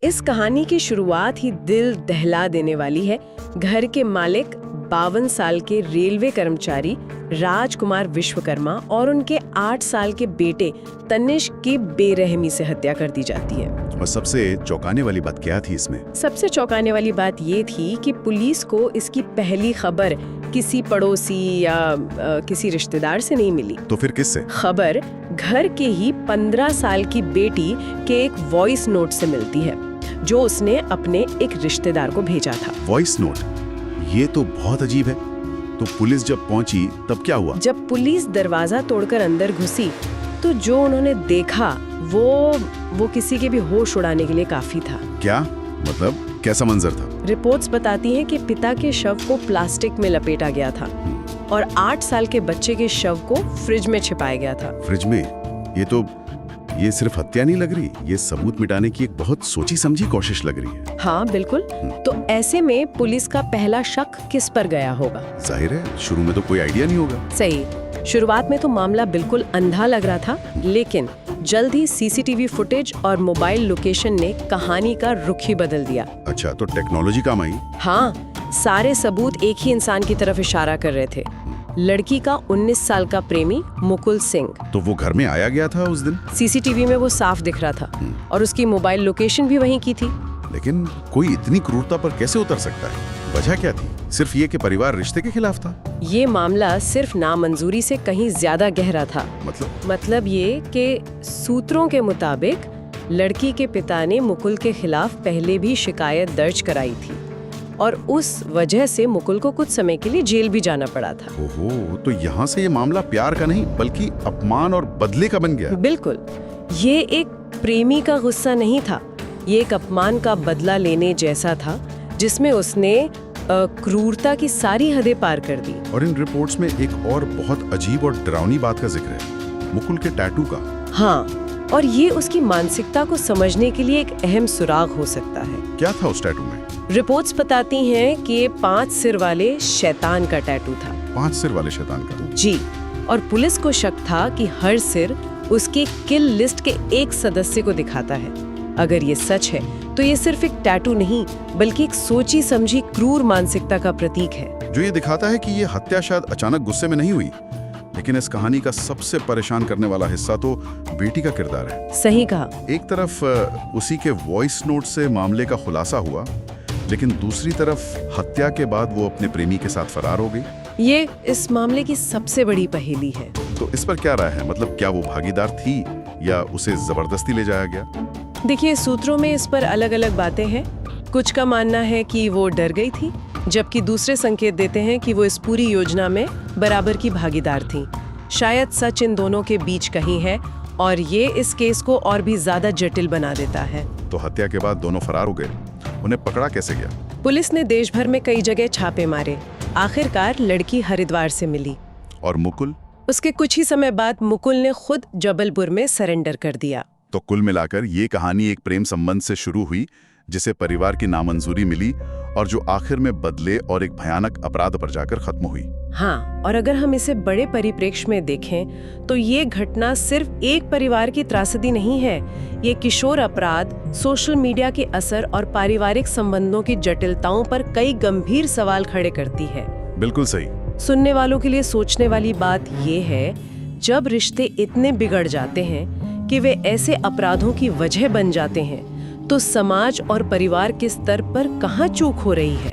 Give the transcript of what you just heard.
इस कहानी की शुरुआत ही दिल दहला देने वाली है। घर के मालिक 52 साल के रेलवे कर्मचारी राजकुमार विश्वकर्मा और उनके 8 साल के बेटे तनिष्क की बेरहमी से हत्या कर दी जाती है। और सबसे चौंकाने वाली बात क्या थी इसमें? सबसे चौंकाने वाली बात ये थी कि पुलिस को इसकी पहली खबर किसी पड़ोसी या किसी रिश्तेदार से नहीं मिली। तो फिर किससे? खबर घर के ही 15 साल की बेटी के एक वॉइस नोट से मिलती है, जो उसने अपने एक रिश्तेदार को भेजा था। Voice note? ये तो बहुत अजीब है। तो पुलिस जब पहुंची तब क्या हुआ? जब पुलिस दरवाजा तोड़कर अंदर घुसी तो जो उन्होंने देखा वो किसी के भी होश उड़ाने के लिए काफी था। क्या मतलब, कैसा मंजर था? रिपोर्ट्स बताती हैं कि पिता के शव को प्लास्टिक में लपेटा गया था और 8 साल के बच्चे के शव को फ्रिज में छिपाया गया था। फ्रिज में? ये सिर्फ हत्या नहीं लग रही, ये सबूत मिटाने की एक बहुत सोची समझी कोशिश लग रही है। हाँ बिल्कुल। तो ऐसे में पुलिस का पहला शक किस पर गया होगा? जाहिर है शुरू में तो कोई आइडिया नहीं होगा। सही। शुरुआत में तो मामला बिल्कुल अंधा लग रहा था, लेकिन जल्द ही सीसीटीवी फुटेज और मोबाइल लोकेशन ने कहानी का रुख ही बदल दिया। अच्छा, तो टेक्नोलॉजी काम आई? हाँ, सारे सबूत एक ही इंसान की तरफ इशारा कर रहे थे, लड़की का 19 साल का प्रेमी मुकुल सिंह। तो वो घर में आया गया था उस दिन? सीसीटीवी में वो साफ दिख रहा था और उसकी मोबाइल लोकेशन भी वहीं की थी। लेकिन कोई इतनी क्रूरता पर कैसे उतर सकता है? वजह क्या थी? सिर्फ ये कि परिवार रिश्ते के खिलाफ था? ये मामला सिर्फ नामंजूरी से कहीं ज्यादा गहरा था। मतलब ये कि सूत्रों के मुताबिक लड़की के पिता ने मुकुल के खिलाफ पहले भी शिकायत दर्ज कराई थी और उस वजह से मुकुल को कुछ समय के लिए जेल भी जाना पड़ा था। ओहो, तो यहाँ से ये मामला प्यार का नहीं बल्कि अपमान और बदले का बन गया। बिल्कुल, ये एक प्रेमी का गुस्सा नहीं था, ये एक अपमान का बदला लेने जैसा था, जिसमें उसने क्रूरता की सारी हदें पार कर दी। और इन रिपोर्ट्स में एक और बहुत अजीब और डरावनी बात का जिक्र है, मुकुल के टैटू का। हाँ, और ये उसकी मानसिकता को समझने के लिए एक अहम सुराग हो सकता है। क्या था उस टैटू में? रिपोर्ट्स बताती हैं कि ये 5 सिर वाले शैतान का टैटू था। 5 सिर वाले शैतान का? जी, और पुलिस को शक था कि हर सिर उसके किल लिस्ट के एक सदस्य को दिखाता है। अगर ये सच है तो ये सिर्फ एक टैटू नहीं बल्कि एक सोची समझी क्रूर मानसिकता का प्रतीक है, जो ये दिखाता है कि ये हत्या शायद अचानक गुस्से में नहीं हुई। लेकिन इस कहानी का सबसे परेशान करने वाला हिस्सा तो बेटी का किरदार है। सही कहा। एक तरफ उसी के वॉइस नोट से मामले का खुलासा हुआ, लेकिन दूसरी तरफ हत्या के बाद वो अपने प्रेमी के साथ फरार हो गई। ये इस मामले की सबसे बड़ी पहेली है। तो इस पर क्या राय है? मतलब क्या वो भागीदार थी या उसे जबरदस्ती ले जाया गया? देखिए, सूत्रों में इस पर अलग अलग बातें हैं। कुछ का मानना है कि वो डर गई थी, जबकि दूसरे संकेत देते हैं कि वो इस पूरी योजना में बराबर की भागीदार थी। शायद सच इन दोनों के बीच कहीं है और ये इस केस को और भी ज्यादा जटिल बना देता है। तो हत्या के बाद दोनों फरार हो गए, उन्हें पकड़ा कैसे गया? पुलिस ने देश भर में कई जगह छापे मारे। आखिरकार लड़की हरिद्वार से मिली। और मुकुल? उसके कुछ ही समय बाद मुकुल ने खुद जबलपुर में सरेंडर कर दिया। तो कुल मिलाकर ये कहानी एक प्रेम संबंध से शुरू हुई, जिसे परिवार की नामंजूरी मिली और जो आखिर में बदले और एक भयानक अपराध पर जाकर खत्म हुई। हाँ, और अगर हम इसे बड़े परिप्रेक्ष्य में देखें तो ये घटना सिर्फ एक परिवार की त्रासदी नहीं है। ये किशोर अपराध, सोशल मीडिया के असर और पारिवारिक संबंधों की जटिलताओं पर कई गंभीर सवाल खड़े करती है। बिल्कुल सही। सुनने वालों के लिए सोचने वाली बात ये है, जब रिश्ते इतने बिगड़ जाते हैं कि वे ऐसे अपराधों की वजह बन जाते हैं, तो समाज और परिवार के स्तर पर कहाँ चूक हो रही है।